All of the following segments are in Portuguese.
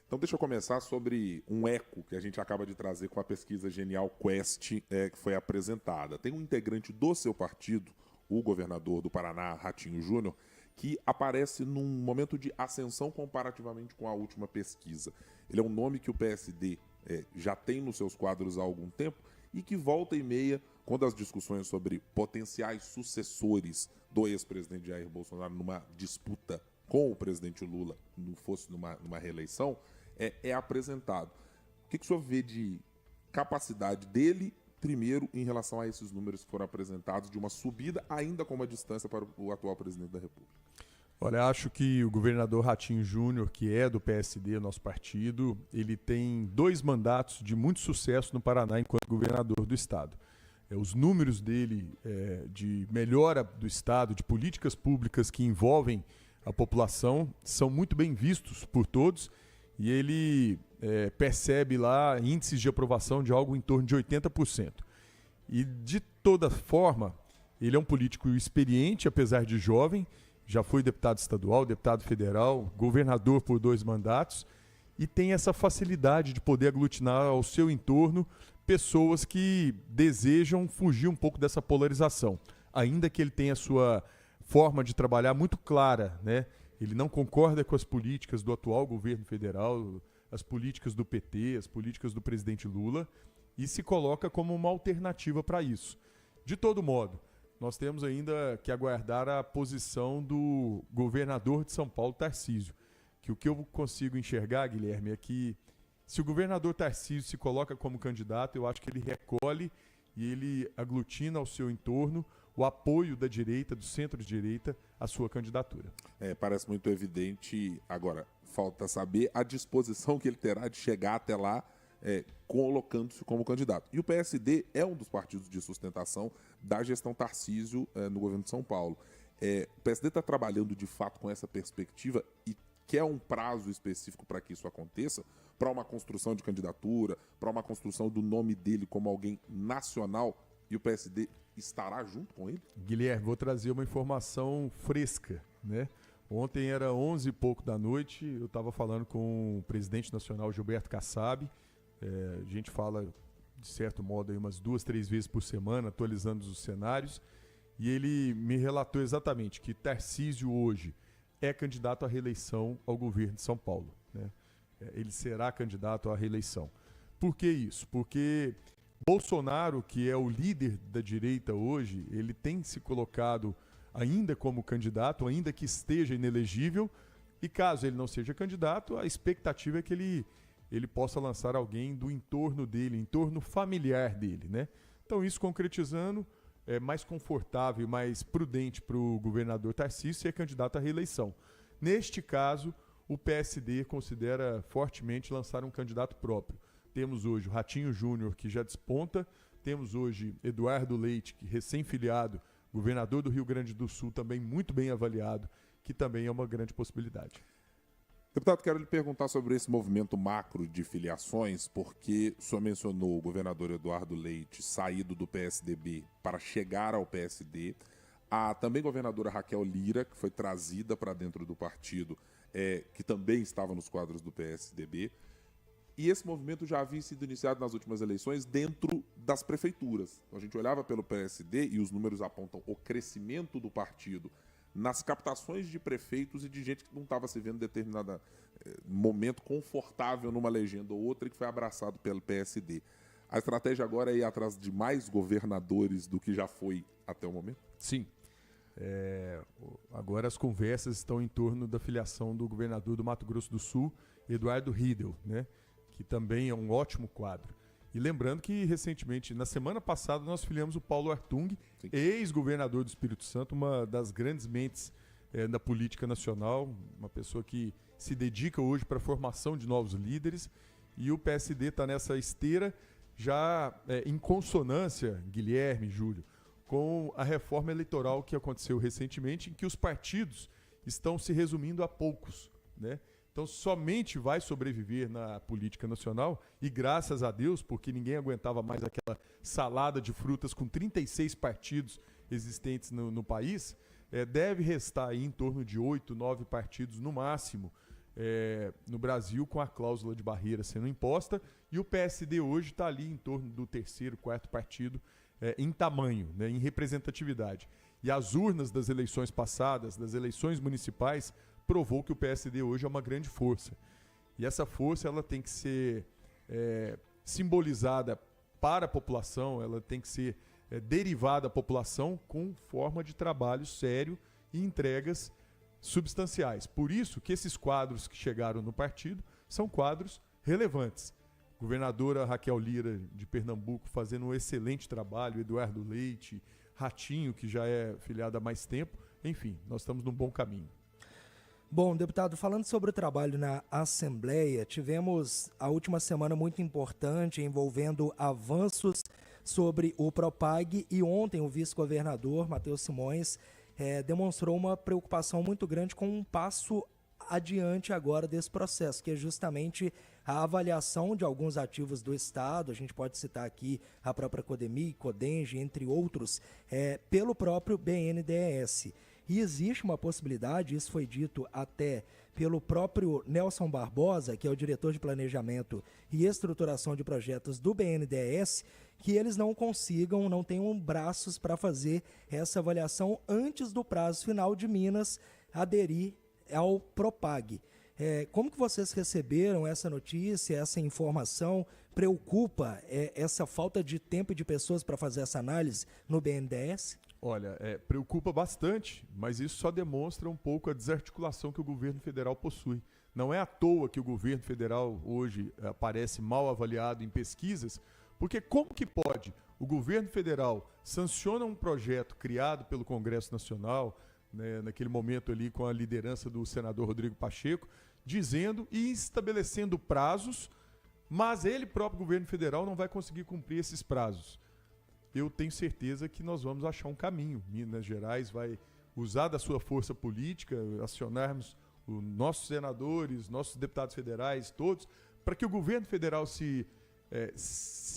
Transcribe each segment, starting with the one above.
Então deixa eu começar sobre um eco que a gente acaba de trazer com a pesquisa Genial Quest que foi apresentada. Tem um integrante do seu partido, o governador do Paraná, Ratinho Júnior, que aparece num momento de ascensão comparativamente com a última pesquisa. Ele é um nome que o PSD já tem nos seus quadros há algum tempo e que volta e meia, quando as discussões sobre potenciais sucessores do ex-presidente Jair Bolsonaro numa disputa com o presidente Lula, não fosse numa reeleição, é apresentado. O que o senhor vê de capacidade dele, primeiro, em relação a esses números que foram apresentados, de uma subida ainda com uma distância para o atual presidente da República? Olha, acho que o governador Ratinho Júnior, que é do PSD, nosso partido, ele tem 2 mandatos de muito sucesso no Paraná enquanto governador do estado. Os números dele de melhora do estado, de políticas públicas que envolvem a população, são muito bem vistos por todos e ele percebe lá índices de aprovação de algo em torno de 80%. E, de toda forma, ele é um político experiente, apesar de jovem, já foi deputado estadual, deputado federal, governador por 2 mandatos e tem essa facilidade de poder aglutinar ao seu entorno pessoas que desejam fugir um pouco dessa polarização, ainda que ele tenha a sua forma de trabalhar muito clara, né? Ele não concorda com as políticas do atual governo federal, as políticas do PT, as políticas do presidente Lula, e se coloca como uma alternativa para isso. De todo modo, nós temos ainda que aguardar a posição do governador de São Paulo, Tarcísio, que o que eu consigo enxergar, Guilherme, é que se o governador Tarcísio se coloca como candidato, eu acho que ele recolhe e ele aglutina ao seu entorno o apoio da direita, do centro-direita, à sua candidatura. Parece muito evidente. Agora, falta saber a disposição que ele terá de chegar até lá, colocando-se como candidato. E o PSD é um dos partidos de sustentação da gestão Tarcísio no governo de São Paulo. O PSD está trabalhando de fato com essa perspectiva e quer um prazo específico para que isso aconteça, para uma construção de candidatura, para uma construção do nome dele como alguém nacional, e o PSD estará junto com ele? Guilherme, vou trazer uma informação fresca, né? Ontem era 11 e pouco da noite, eu estava falando com o presidente nacional Gilberto Kassab. A gente fala, de certo modo, aí umas 2, 3 vezes por semana, atualizando os cenários, e ele me relatou exatamente que Tarcísio hoje é candidato à reeleição ao governo de São Paulo, né? Ele será candidato à reeleição. Por que isso? Porque Bolsonaro, que é o líder da direita hoje, ele tem se colocado ainda como candidato, ainda que esteja inelegível, e caso ele não seja candidato, a expectativa é que ele possa lançar alguém do entorno dele, entorno familiar dele, né? Então, isso concretizando, é mais confortável e mais prudente para o governador Tarcísio ser candidato à reeleição. Neste caso, o PSD considera fortemente lançar um candidato próprio. Temos hoje o Ratinho Júnior, que já desponta, temos hoje Eduardo Leite, que recém-filiado, governador do Rio Grande do Sul, também muito bem avaliado, que também é uma grande possibilidade. Deputado, quero lhe perguntar sobre esse movimento macro de filiações, porque o senhor mencionou o governador Eduardo Leite saído do PSDB para chegar ao PSD, a também governadora Raquel Lira, que foi trazida para dentro do partido, que também estava nos quadros do PSDB, e esse movimento já havia sido iniciado nas últimas eleições dentro das prefeituras. Então, a gente olhava pelo PSD e os números apontam o crescimento do partido nas captações de prefeitos e de gente que não estava se vendo em determinado momento confortável numa legenda ou outra e que foi abraçado pelo PSD. A estratégia agora é ir atrás de mais governadores do que já foi até o momento? Sim. Agora as conversas estão em torno da filiação do governador do Mato Grosso do Sul, Eduardo Riedel, né? Que também é um ótimo quadro. E lembrando que, recentemente, na semana passada, nós filiamos o Paulo Artung, ex-governador do Espírito Santo, uma das grandes mentes da política nacional, uma pessoa que se dedica hoje para a formação de novos líderes, e o PSD está nessa esteira já em consonância, Guilherme, Júlio, com a reforma eleitoral que aconteceu recentemente, em que os partidos estão se resumindo a poucos, né? Então, somente vai sobreviver na política nacional, e graças a Deus, porque ninguém aguentava mais aquela salada de frutas com 36 partidos existentes no país, deve restar aí em torno de 8, 9 partidos no máximo, no Brasil com a cláusula de barreira sendo imposta, e o PSD hoje está ali em torno do terceiro, quarto partido em tamanho, né, em representatividade. E as urnas das eleições passadas, das eleições municipais, provou que o PSD hoje é uma grande força. E essa força ela tem que ser simbolizada para a população, ela tem que ser derivada à população com forma de trabalho sério e entregas substanciais. Por isso que esses quadros que chegaram no partido são quadros relevantes. Governadora Raquel Lira, de Pernambuco, fazendo um excelente trabalho, Eduardo Leite, Ratinho, que já é filiado há mais tempo. Enfim, nós estamos num bom caminho. Bom, deputado, falando sobre o trabalho na Assembleia, tivemos a última semana muito importante envolvendo avanços sobre o Propag, e ontem o vice-governador, Matheus Simões, demonstrou uma preocupação muito grande com um passo adiante agora desse processo, que é justamente a avaliação de alguns ativos do Estado. A gente pode citar aqui a própria Codemig, Codenge, entre outros, pelo próprio BNDES. E existe uma possibilidade, isso foi dito até pelo próprio Nelson Barbosa, que é o diretor de Planejamento e Estruturação de Projetos do BNDES, que eles não tenham braços para fazer essa avaliação antes do prazo final de Minas aderir ao Propag. Como que vocês receberam essa notícia, essa informação? Preocupa essa falta de tempo e de pessoas para fazer essa análise no BNDES? Olha, preocupa bastante, mas isso só demonstra um pouco a desarticulação que o governo federal possui. Não é à toa que o governo federal hoje aparece mal avaliado em pesquisas, porque como que pode o governo federal sanciona um projeto criado pelo Congresso Nacional, né, naquele momento ali com a liderança do senador Rodrigo Pacheco, dizendo e estabelecendo prazos, mas ele próprio, governo federal, não vai conseguir cumprir esses prazos. Eu tenho certeza que nós vamos achar um caminho. Minas Gerais vai usar da sua força política, acionarmos os nossos senadores, nossos deputados federais, todos, para que o governo federal se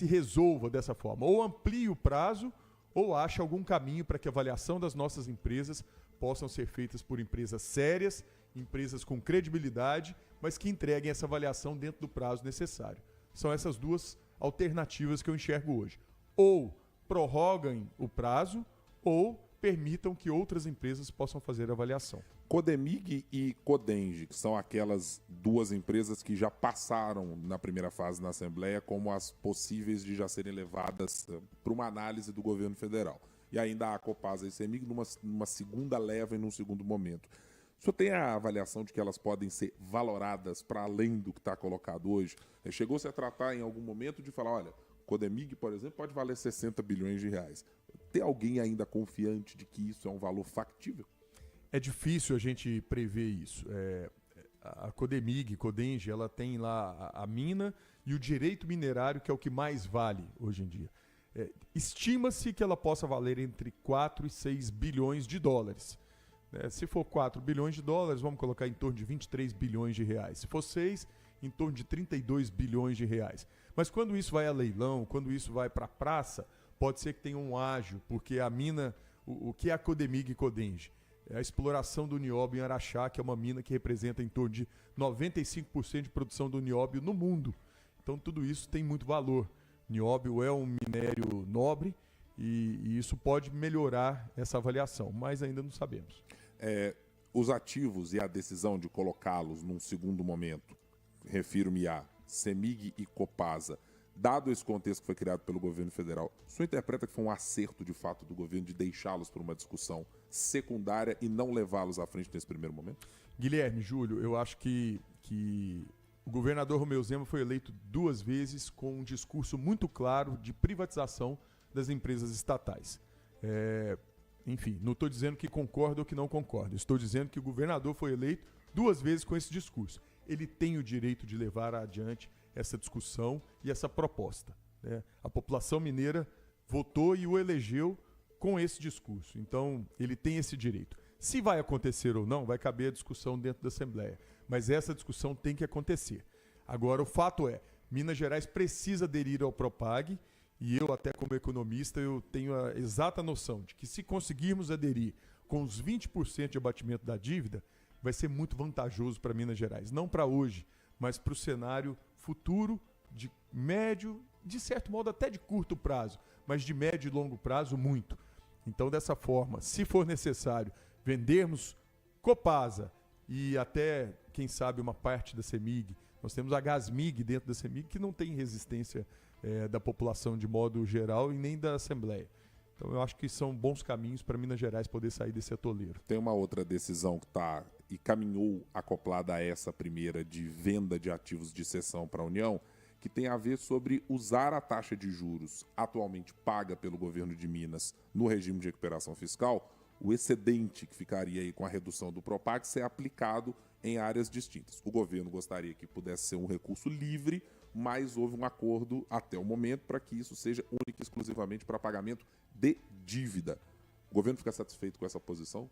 resolva dessa forma. Ou amplie o prazo, ou ache algum caminho para que a avaliação das nossas empresas possam ser feitas por empresas sérias, empresas com credibilidade, mas que entreguem essa avaliação dentro do prazo necessário. São essas duas alternativas que eu enxergo hoje. Ou prorroguem o prazo, ou permitam que outras empresas possam fazer a avaliação. Codemig e Codenge, que são aquelas duas empresas que já passaram na primeira fase na Assembleia como as possíveis de já serem levadas para uma análise do governo federal. E ainda a Copasa e Semig numa segunda leva e num segundo momento. O senhor tem a avaliação de que elas podem ser valoradas para além do que está colocado hoje? Chegou-se a tratar em algum momento de falar, olha, Codemig, por exemplo, pode valer 60 bilhões de reais. Tem alguém ainda confiante de que isso é um valor factível? É difícil a gente prever isso. A Codemig, Codenge, ela tem lá a mina e o direito minerário, que é o que mais vale hoje em dia. Estima-se que ela possa valer entre 4 e 6 bilhões de dólares. Se for 4 bilhões de dólares, vamos colocar em torno de 23 bilhões de reais. Se for 6, em torno de 32 bilhões de reais. Mas quando isso vai a leilão, quando isso vai para a praça, pode ser que tenha um ágio, porque a mina, o que é a Codemig e Codenge? É a exploração do nióbio em Araxá, que é uma mina que representa em torno de 95% de produção do nióbio no mundo. Então tudo isso tem muito valor. Nióbio é um minério nobre e isso pode melhorar essa avaliação, mas ainda não sabemos. Os ativos e a decisão de colocá-los num segundo momento, refiro-me a Semig e Copasa, dado esse contexto que foi criado pelo governo federal, o senhor interpreta que foi um acerto de fato do governo de deixá-los para uma discussão secundária e não levá-los à frente nesse primeiro momento? Guilherme, Júlio, eu acho que o governador Romeu Zema foi eleito 2 vezes com um discurso muito claro de privatização das empresas estatais. Enfim, não estou dizendo que concordo ou que não concordo, estou dizendo que o governador foi eleito 2 vezes com esse discurso. Ele tem o direito de levar adiante essa discussão e essa proposta, né? A população mineira votou e o elegeu com esse discurso. Então, ele tem esse direito. Se vai acontecer ou não, vai caber a discussão dentro da Assembleia. Mas essa discussão tem que acontecer. Agora, o fato é, Minas Gerais precisa aderir ao Propag, e eu, até como economista, eu tenho a exata noção de que se conseguirmos aderir com os 20% de abatimento da dívida, vai ser muito vantajoso para Minas Gerais. Não para hoje, mas para o cenário futuro de médio, de certo modo até de curto prazo, mas de médio e longo prazo muito. Então, dessa forma, se for necessário vendermos Copasa e até, quem sabe, uma parte da CEMIG, nós temos a Gasmig dentro da CEMIG que não tem resistência da população de modo geral e nem da Assembleia. Então eu acho que são bons caminhos para Minas Gerais poder sair desse atoleiro. Tem uma outra decisão que está e caminhou acoplada a essa primeira de venda de ativos de cessão para a União, que tem a ver sobre usar a taxa de juros atualmente paga pelo governo de Minas no regime de recuperação fiscal, o excedente que ficaria aí com a redução do Propag ser aplicado em áreas distintas. O governo gostaria que pudesse ser um recurso livre, mas houve um acordo até o momento para que isso seja único e exclusivamente para pagamento de dívida. O governo fica satisfeito com essa posição?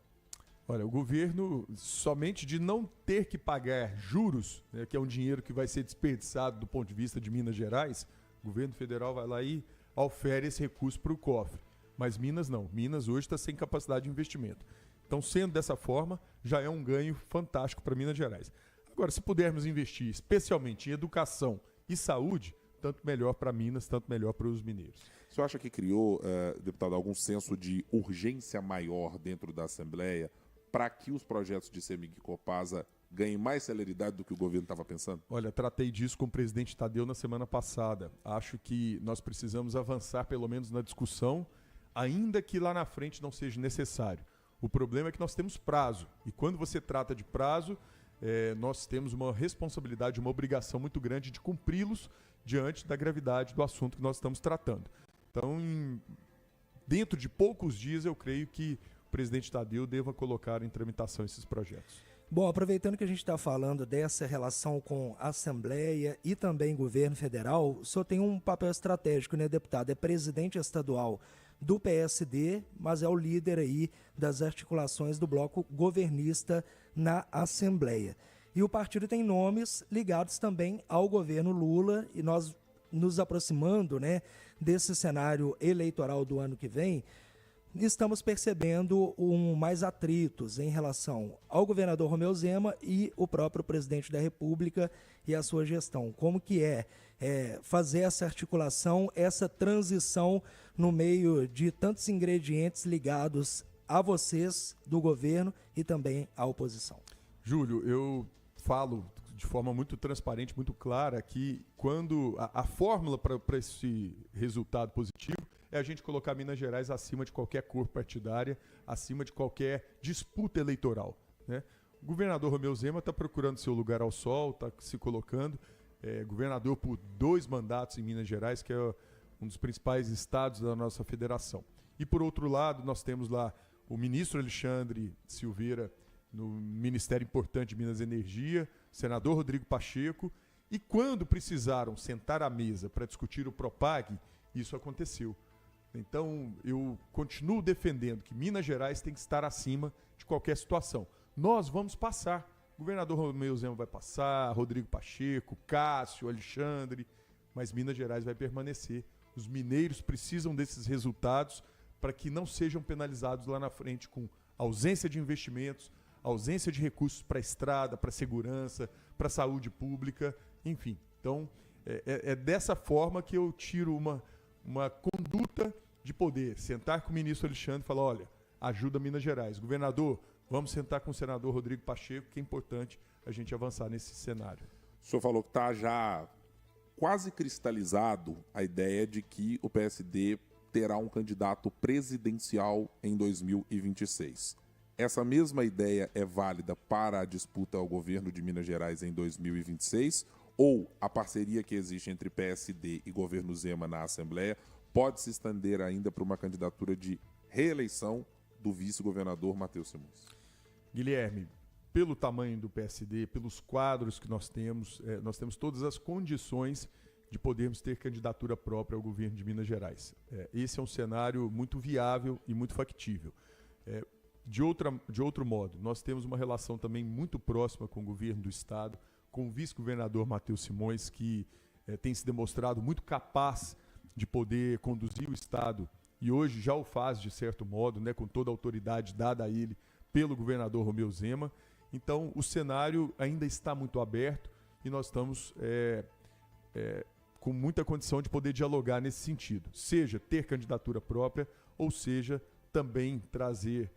Olha, o governo, somente de não ter que pagar juros, né, que é um dinheiro que vai ser desperdiçado do ponto de vista de Minas Gerais, o governo federal vai lá e ofere esse recurso para o cofre. Mas Minas não. Minas hoje está sem capacidade de investimento. Então, sendo dessa forma, já é um ganho fantástico para Minas Gerais. Agora, se pudermos investir especialmente em educação e saúde, tanto melhor para Minas, tanto melhor para os mineiros. O senhor acha que criou, deputado, algum senso de urgência maior dentro da Assembleia para que os projetos de CEMIG e Copasa ganhem mais celeridade do que o governo estava pensando? Olha, tratei disso com o presidente Tadeu na semana passada. Acho que nós precisamos avançar pelo menos na discussão, ainda que lá na frente não seja necessário. O problema é que nós temos prazo. E quando você trata de prazo, nós temos uma responsabilidade, uma obrigação muito grande de cumpri-los diante da gravidade do assunto que nós estamos tratando. Então, dentro de poucos dias, eu creio que o presidente Tadeu deva colocar em tramitação esses projetos. Bom, aproveitando que a gente está falando dessa relação com a Assembleia e também governo federal, o senhor tem um papel estratégico, né, deputado? É presidente estadual do PSD, mas é o líder aí das articulações do bloco governista na Assembleia. E o partido tem nomes ligados também ao governo Lula, e nós nos aproximando, né, desse cenário eleitoral do ano que vem, estamos percebendo mais atritos em relação ao governador Romeu Zema e o próprio presidente da República e a sua gestão. Como que é fazer essa articulação, essa transição no meio de tantos ingredientes ligados a vocês do governo e também à oposição? Júlio, eu falo de forma muito transparente, muito clara, que quando a fórmula para esse resultado positivo é a gente colocar Minas Gerais acima de qualquer cor partidária, acima de qualquer disputa eleitoral, né? O governador Romeu Zema está procurando seu lugar ao sol, está se colocando, governador por 2 mandatos em Minas Gerais, que é um dos principais estados da nossa federação. E por outro lado, nós temos lá o ministro Alexandre Silveira, no Ministério Importante de Minas e Energia, senador Rodrigo Pacheco, e quando precisaram sentar à mesa para discutir o Propag, isso aconteceu. Então, eu continuo defendendo que Minas Gerais tem que estar acima de qualquer situação. Nós vamos passar. O governador Romeu Zema vai passar, Rodrigo Pacheco, Cássio, Alexandre, mas Minas Gerais vai permanecer. Os mineiros precisam desses resultados para que não sejam penalizados lá na frente com ausência de investimentos, ausência de recursos para a estrada, para a segurança, para a saúde pública, enfim. Então, é dessa forma que eu tiro uma conduta de poder sentar com o ministro Alexandre e falar, olha, ajuda Minas Gerais. Governador, vamos sentar com o senador Rodrigo Pacheco, que é importante a gente avançar nesse cenário. O senhor falou que está já quase cristalizado a ideia de que o PSD terá um candidato presidencial em 2026. Essa mesma ideia é válida para a disputa ao governo de Minas Gerais em 2026? Ou a parceria que existe entre PSD e governo Zema na Assembleia pode se estender ainda para uma candidatura de reeleição do vice-governador Matheus Simões? Guilherme, pelo tamanho do PSD, pelos quadros que nós temos todas as condições de podermos ter candidatura própria ao governo de Minas Gerais. Esse é um cenário muito viável e muito factível. De outro modo, nós temos uma relação também muito próxima com o governo do Estado, com o vice-governador Matheus Simões, que tem se demonstrado muito capaz de poder conduzir o Estado, e hoje já o faz de certo modo, né, com toda a autoridade dada a ele pelo governador Romeu Zema, Então, o cenário ainda está muito aberto e nós estamos com muita condição de poder dialogar nesse sentido. Seja ter candidatura própria, ou seja, também trazer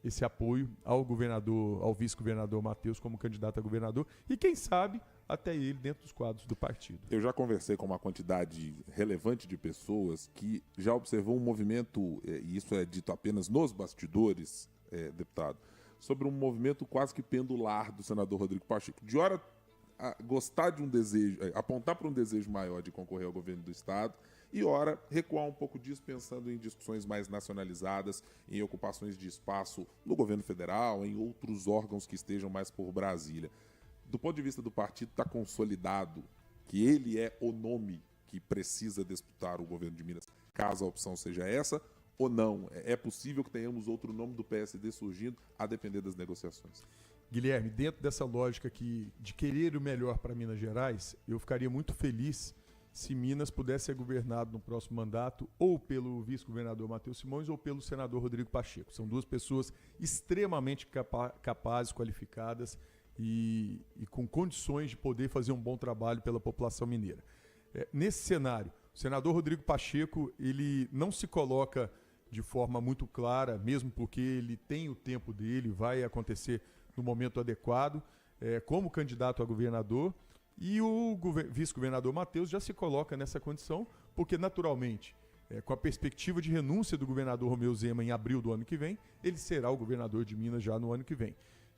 esse apoio ao governador, ao vice-governador Matheus como candidato a governador e, quem sabe, até ele dentro dos quadros do partido. Eu já conversei com uma quantidade relevante de pessoas que já observou um movimento, e isso é dito apenas nos bastidores, deputado, sobre um movimento quase que pendular do senador Rodrigo Pacheco. De hora gostar de um desejo, apontar para um desejo maior de concorrer ao governo do Estado, e ora recuar um pouco disso pensando em discussões mais nacionalizadas, em ocupações de espaço no governo federal, em outros órgãos que estejam mais por Brasília. Do ponto de vista do partido, está consolidado que ele é o nome que precisa disputar o governo de Minas, caso a opção seja essa, ou não? É possível que tenhamos outro nome do PSD surgindo, a depender das negociações? Guilherme, dentro dessa lógica de querer o melhor para Minas Gerais, eu ficaria muito feliz se Minas pudesse ser governado no próximo mandato ou pelo vice-governador Matheus Simões ou pelo senador Rodrigo Pacheco. São duas pessoas extremamente capazes, qualificadas e com condições de poder fazer um bom trabalho pela população mineira. Nesse cenário, o senador Rodrigo Pacheco ele não se coloca de forma muito clara, mesmo porque ele tem o tempo dele, vai acontecer no momento adequado, como candidato a governador. E o vice-governador Matheus já se coloca nessa condição, porque naturalmente, com a perspectiva de renúncia do governador Romeu Zema em abril do ano que vem, ele será o governador de Minas já no ano que vem.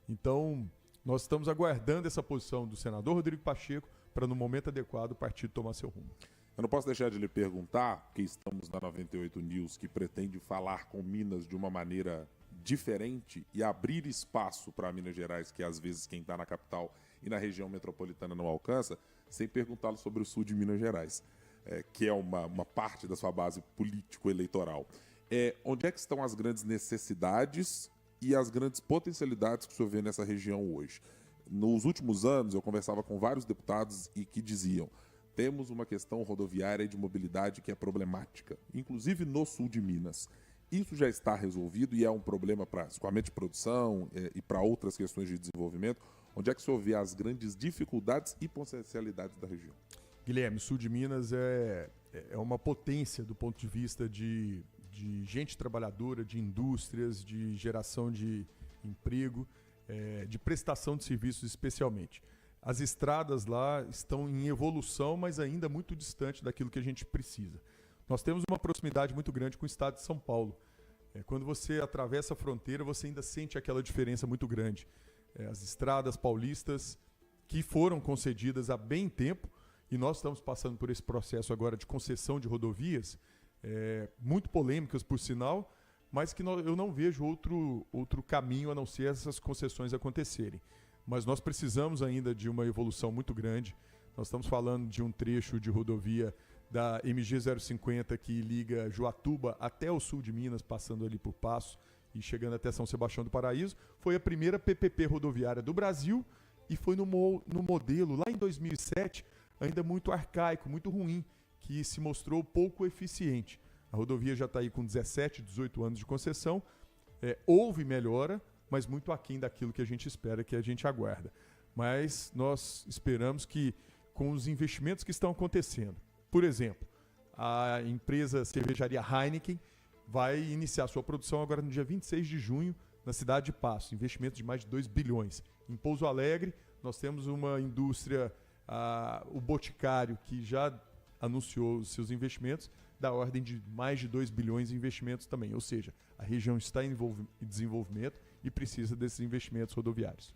Então, nós estamos aguardando essa posição do senador Rodrigo Pacheco para, no momento adequado, o partido tomar seu rumo. Eu não posso deixar de lhe perguntar, porque estamos na 98 News, que pretende falar com Minas de uma maneira diferente e abrir espaço para Minas Gerais, que às vezes quem está na capital e na região metropolitana não alcança, sem perguntá-lo sobre o sul de Minas Gerais, que é uma parte da sua base político-eleitoral. Onde é que estão as grandes necessidades e as grandes potencialidades que o senhor vê nessa região hoje? Nos últimos anos, eu conversava com vários deputados e que diziam: temos uma questão rodoviária e de mobilidade que é problemática, inclusive no sul de Minas. Isso já está resolvido e é um problema para escoamento de produção e para outras questões de desenvolvimento. Onde é que o senhor vê as grandes dificuldades e potencialidades da região? Guilherme, o sul de Minas é uma potência do ponto de vista de gente trabalhadora, de indústrias, de geração de emprego, de prestação de serviços especialmente. As estradas lá estão em evolução, mas ainda muito distante daquilo que a gente precisa. Nós temos uma proximidade muito grande com o estado de São Paulo. Quando você atravessa a fronteira, você ainda sente aquela diferença muito grande. As estradas paulistas que foram concedidas há bem tempo, e nós estamos passando por esse processo agora de concessão de rodovias, muito polêmicas por sinal, mas que eu não vejo outro caminho a não ser essas concessões acontecerem. Mas nós precisamos ainda de uma evolução muito grande. Nós estamos falando de um trecho de rodovia da MG 050 que liga Joatuba até o sul de Minas, passando ali por Passo e chegando até São Sebastião do Paraíso. Foi a primeira PPP rodoviária do Brasil e foi no modelo, lá em 2007, ainda muito arcaico, muito ruim, que se mostrou pouco eficiente. A rodovia já está aí com 17, 18 anos de concessão. Houve melhora, mas muito aquém daquilo que a gente espera, que a gente aguarda. Mas nós esperamos que, com os investimentos que estão acontecendo, por exemplo, a empresa cervejaria Heineken vai iniciar sua produção agora no dia 26 de junho, na cidade de Passo, investimento de mais de 2 bilhões. Em Pouso Alegre, nós temos uma indústria, o Boticário, que já anunciou os seus investimentos, da ordem de mais de 2 bilhões em investimentos também. Ou seja, a região está em desenvolvimento e precisa desses investimentos rodoviários.